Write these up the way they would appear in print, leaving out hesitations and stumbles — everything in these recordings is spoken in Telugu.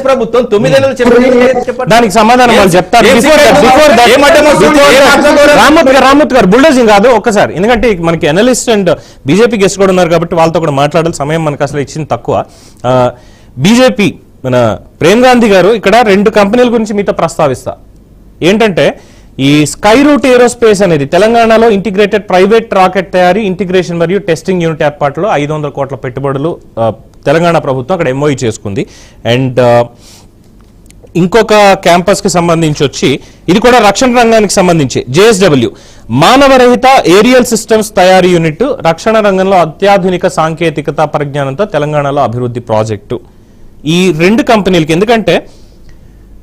ప్రభుత్వం 9 నెలలు చెప్పండి, దానికి సమాధానం వాళ్ళు చెప్తారు. రామ్మూర్తి గారు బుల్డోజింగ్ కాదు ఒక్కసారి, ఎందుకంటే మనకి అనలిస్ట్ అండ్ బీజేపీ గెస్ట్ కూడా ఉన్నారు కాబట్టి వాళ్ళతో కూడా మాట్లాడాలి, సమయం మనకు అసలు ఇచ్చింది తక్కువ. బీజేపీ మన ప్రేమ్ గాంధీ గారు ఇక్కడ 2 కంపెనీల గురించి మీతో ప్రస్తావిస్తా. ఏంటంటే ఈ స్కై రూట్ ఏరోస్పేస్ అనేది తెలంగాణలో ఇంటిగ్రేటెడ్ ప్రైవేట్ రాకెట్ తయారీ, ఇంటిగ్రేషన్ మరియు టెస్టింగ్ యూనిట్ ఏర్పాటులో 500 కోట్ల పెట్టుబడులు తెలంగాణ ప్రభుత్వం అక్కడ ఎంఓఈ చేసుకుంది. అండ్ ఇంకొక క్యాంపస్ కి సంబంధించి వచ్చి ఇది కూడా రక్షణ రంగానికి సంబంధించి జేఎస్డబ్ల్యూ మానవరహిత ఏరియల్ సిస్టమ్స్ తయారీ యూనిట్, రక్షణ రంగంలో అత్యాధునిక సాంకేతికత పరిజ్ఞానంతో తెలంగాణలో అభివృద్ధి ప్రాజెక్టు. ఈ 2 కంపెనీలకి, ఎందుకంటే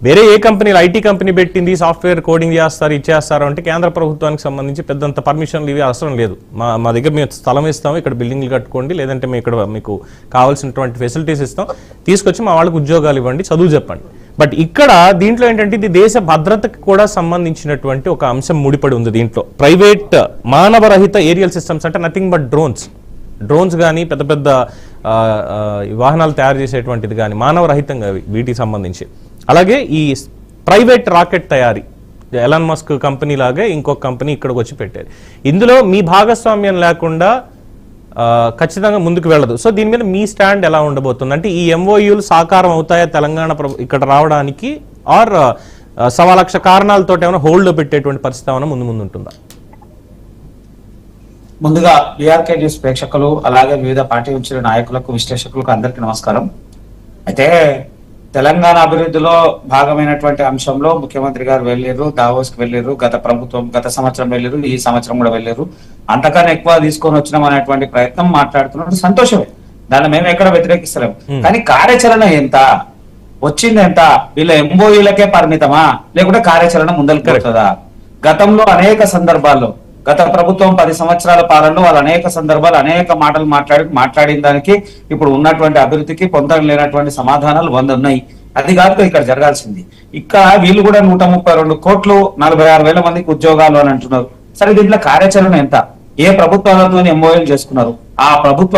వేరే ఏ కంపెనీలు ఐటీ కంపెనీ పెట్టింది సాఫ్ట్వేర్ కోడింగ్ చేస్తారు ఇచ్చేస్తారు అంటే కేంద్ర ప్రభుత్వానికి సంబంధించి పెద్దంత పర్మిషన్లు ఇవి అవసరం లేదు. మా దగ్గర మేము స్థలం ఇస్తాము, ఇక్కడ బిల్డింగ్లు కట్టుకోండి, లేదంటే మేము ఇక్కడ మీకు కావాల్సినటువంటి ఫెసిలిటీస్ ఇస్తాం, తీసుకొచ్చి మా వాళ్ళకి ఉద్యోగాలు ఇవ్వండి, చదువు చెప్పండి. బట్ ఇక్కడ దీంట్లో ఏంటంటే ఇది దేశ భద్రతకు కూడా సంబంధించినటువంటి ఒక అంశం ముడిపడి ఉంది. దీంట్లో ప్రైవేట్ మానవరహిత ఏరియల్ సిస్టమ్స్ అంటే నథింగ్ బట్ డ్రోన్స్ కానీ పెద్ద పెద్ద వాహనాలు తయారు చేసేటువంటిది కానీ మానవరహితంగా వీటికి సంబంధించి. అలాగే ఈ ప్రైవేట్ రాకెట్ తయారీ ఎలాన్ మస్క్ కంపెనీ లాగే ఇంకొక కంపెనీ ఇక్కడికి వచ్చి పెట్టారు. ఇందులో మీ భాగస్వామ్యం లేకుండా ఖచ్చితంగా ముందుకు వెళ్ళదు. సో దీని మీద మీ స్టాండ్ ఎలా ఉండబోతుంది? అంటే ఈ ఎంఓయూలు సాకారం అవుతాయా తెలంగాణ ఇక్కడ రావడానికి, ఆర్ 1.25 లక్ష కారణాలతో ఏమైనా హోల్డ్ పెట్టేటువంటి పరిస్థితి ఏమైనా ముందు ఉంటుందా? ముందుగా బీఆర్కే న్యూస్ ప్రేక్షకులు అలాగే వివిధ పార్టీ నుంచి నాయకులకు విశ్లేషకులకు అందరికీ నమస్కారం. అయితే తెలంగాణ అభివృద్ధిలో భాగమైనటువంటి అంశంలో ముఖ్యమంత్రి గారు వెళ్ళారు, దావోస్ కి వెళ్ళారు, గత సంవత్సరం వెళ్ళారు, ఈ సంవత్సరం కూడా వెళ్ళారు. అంతకన్నా ఎక్కువ తీసుకొని వచ్చినాం అనేటువంటి ప్రయత్నం మాట్లాడుతున్నారు, సంతోషమే, దాన్ని మేము ఎక్కడ వ్యతిరేకిస్తలేము. కానీ కార్యాచరణ ఎంత వచ్చింది, ఎంత వీళ్ళ ఎంఓయూలకే పరిమితమా లేకుంటే కార్యాచరణ ముందరికి వెళ్తుందా? గతంలో అనేక సందర్భాల్లో గత ప్రభుత్వం 10 సంవత్సరాల పాలనలో వాళ్ళు అనేక సందర్భాలు అనేక మాటలు మాట్లాడిన దానికి ఇప్పుడు ఉన్నటువంటి అభివృద్ధికి పొందడం లేనటువంటి సమాధానాలు 100 ఉన్నాయి. అది కాదు ఇక్కడ జరగాల్సింది. ఇక్కడ వీళ్ళు కూడా 132 కోట్లు 46,000 మందికి ఉద్యోగాలు అని అంటున్నారు. సరే, దీంట్లో కార్యాచరణ ఎంత? ఏ ప్రభుత్వాలతో ఎంఓఎల్ చేసుకున్నారు? ఆ ప్రభుత్వ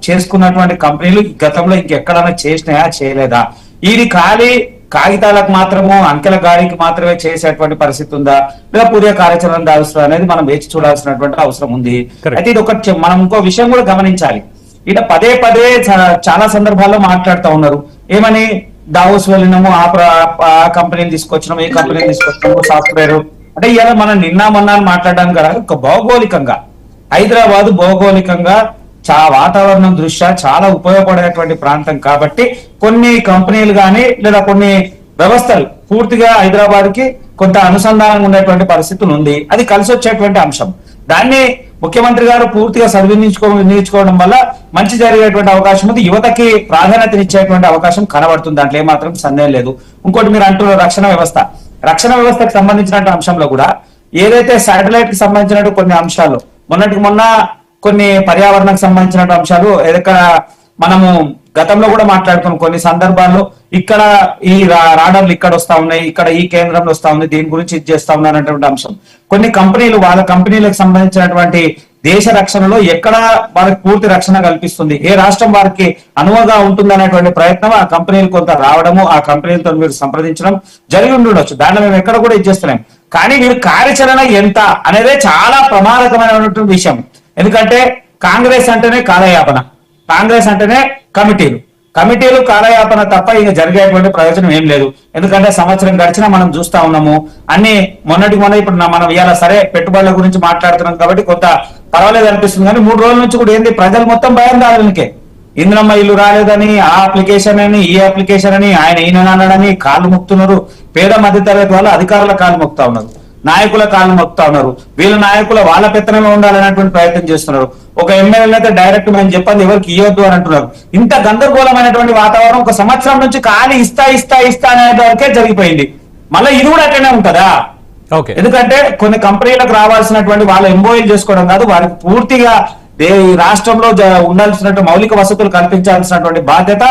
చేసుకున్నటువంటి కంపెనీలు గతంలో ఇంకెక్కడైనా చేసినాయా, చేయలేదా? ఇది ఖాళీ కాగితాలకు మాత్రము అంకెల గాడికి మాత్రమే చేసేటువంటి పరిస్థితి ఉందా, లేదా పూర్వ కార్యాచరణ దాల్స్తుందా అనేది మనం వేచి చూడాల్సినటువంటి అవసరం ఉంది. అయితే ఇది ఒకటి మనం ఇంకో విషయం కూడా గమనించాలి. ఇట పదే చాలా సందర్భాల్లో మాట్లాడుతూ ఉన్నారు. ఏమని? దావోస్ వెళ్ళినాము, ఆ కంపెనీని తీసుకొచ్చినాము, ఈ కంపెనీని తీసుకొచ్చినాము, సాఫ్ట్వేర్ అంటే ఇలా మనం నిన్న మొన్న మాట్లాడడానికి కదా. ఒక భౌగోళికంగా హైదరాబాద్ భౌగోళికంగా వాతావరణం దృష్ట్యా చాలా ఉపయోగపడేటువంటి ప్రాంతం కాబట్టి కొన్ని కంపెనీలు కానీ లేదా కొన్ని వ్యవస్థలు పూర్తిగా హైదరాబాద్ కి కొంత అనుసంధానం ఉండేటువంటి పరిస్థితులు ఉంది. అది కలిసి వచ్చేటువంటి అంశం. దాన్ని ముఖ్యమంత్రి గారు పూర్తిగా వినియోగించుకోవడం వల్ల మంచి జరిగేటువంటి అవకాశం ఉంది. యువతకి ప్రాధాన్యతనిచ్చేటువంటి అవకాశం కనబడుతుంది, దాంట్లో ఏమాత్రం సందేహం లేదు. ఇంకోటి మీరు అంటున్న రక్షణ వ్యవస్థకు సంబంధించిన అంశంలో కూడా ఏదైతే శాటిలైట్ కి సంబంధించిన కొన్ని అంశాలు మొన్న కొన్ని పర్యావరణకు సంబంధించిన అంశాలు ఎక్కడ మనము గతంలో కూడా మాట్లాడుకున్నాం. కొన్ని సందర్భాల్లో ఇక్కడ ఈ రాడర్లు ఇక్కడ వస్తా ఉన్నాయి, ఇక్కడ ఈ కేంద్రంలో వస్తా ఉంది, దీని గురించి ఇది చేస్తా ఉన్నారనేటువంటి అంశం. కొన్ని కంపెనీలు వాళ్ళ కంపెనీలకు సంబంధించినటువంటి దేశ రక్షణలో ఎక్కడ వారికి పూర్తి రక్షణ కల్పిస్తుంది, ఏ రాష్ట్రం వారికి అనువుగా ఉంటుంది అనేటువంటి ప్రయత్నం ఆ కంపెనీలు కొంత రావడము, ఆ కంపెనీలతో మీరు సంప్రదించడం జరిగి ఉండొచ్చు. దాంట్లో మేము ఎక్కడ కూడా ఇచ్చేస్తున్నాం. కానీ మీరు కార్యాచరణ ఎంత అనేదే చాలా ప్రమాదకరమైనటువంటి విషయం. ఎందుకంటే కాంగ్రెస్ అంటేనే కాలయాపన, కాంగ్రెస్ అంటేనే కమిటీలు కాలయాపన తప్ప ఇక జరిగేటువంటి ప్రయోజనం ఏం లేదు. ఎందుకంటే సంవత్సరం గడిచినా మనం చూస్తా ఉన్నాము అన్ని మొన్న ఇప్పుడు మనం ఇవాళ సరే పెట్టుబడుల గురించి మాట్లాడుతున్నాం కాబట్టి కొంత పర్వాలేదు అనిపిస్తుంది. కానీ 3 రోజుల నుంచి కూడా ఏంది, ప్రజలు మొత్తం భయం దానికి ఇంద్రమ్మ ఇల్లు రాలేదని, ఆ అప్లికేషన్ అని, ఈ అప్లికేషన్ అని, ఆయన ఈయన అన్నాడని కాళ్ళు మొక్కుతున్నారు. పేద మధ్యతరగతి వాళ్ళు అధికారుల కాళ్ళు మొక్కుతా ఉన్నారు, నాయకుల కాళ్ళు మొక్కుతా ఉన్నారు. వీళ్ళ నాయకుల వాళ్ళ పెత్తనమే ఉండాలనేటువంటి ప్రయత్నం చేస్తున్నారు. ఒక ఎమ్మెల్యేలు అయితే డైరెక్ట్ మేము చెప్పండి ఎవరికి ఇవ్వద్దు అని అంటున్నారు. ఇంత గందరగోళమైనటువంటి వాతావరణం ఒక సంవత్సరం నుంచి ఖాళీ ఇస్తా అనే వరకే జరిగిపోయింది. మళ్ళీ ఇది కూడా అట్లనే ఉంటుందా? ఎందుకంటే కొన్ని కంపెనీలకు రావాల్సినటువంటి వాళ్ళ ఎంఓఎల్ చేసుకోవడం కాదు, వారికి పూర్తిగా ఈ రాష్ట్రంలో ఉండాల్సినటువంటి మౌలిక వసతులు కల్పించాల్సినటువంటి బాధ్యత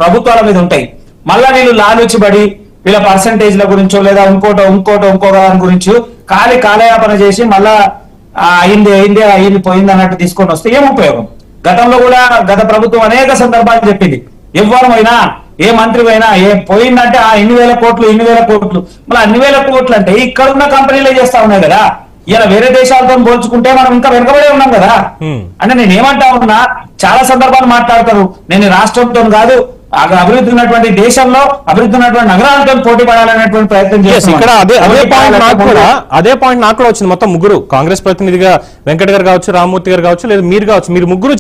ప్రభుత్వాల మీద ఉంటాయి. మళ్ళా వీళ్ళు లాలూచిబడి వీళ్ళ పర్సంటేజ్ల గురించో లేదా ఇంకో దాని గురించి కాలయాపన చేసి మళ్ళా అయింది పోయింది అన్నట్టు తీసుకొని వస్తే ఏం ఉపయోగం? గతంలో కూడా గత ప్రభుత్వం అనేక సందర్భాలు చెప్పింది, ఎవరమైనా ఏ మంత్రి అయినా పోయిందంటే ఇన్ని వేల కోట్లు మళ్ళీ అన్ని వేల కోట్లు అంటే ఇక్కడ ఉన్న కంపెనీలే చేస్తా ఉన్నాయి కదా. ఇలా వేరే దేశాలతో పోల్చుకుంటే మనం ఇంకా వెనకబడే ఉన్నాం కదా. అంటే నేను ఏమంటా ఉన్నా, చాలా సందర్భాలు మాట్లాడతారు, నేను రాష్ట్రంతో కాదు అభివృద్ధి ఉన్నటువంటి దేశంలో అభివృద్ధి ఉన్నటువంటి నగరాలతో పోటీ పడాలనేటువంటి ప్రయత్నం చేస్తున్నాం. ఇక్కడ అదే పాయింట్ నాకు కూడా వచ్చింది. మొత్తం ముగ్గురు కాంగ్రెస్ ప్రతినిధిగా వెంకట్ గారు కావచ్చు, రామ్మూర్తి గారు కావచ్చు, లేదా మీరు కావచ్చు, మీరు ముగ్గురు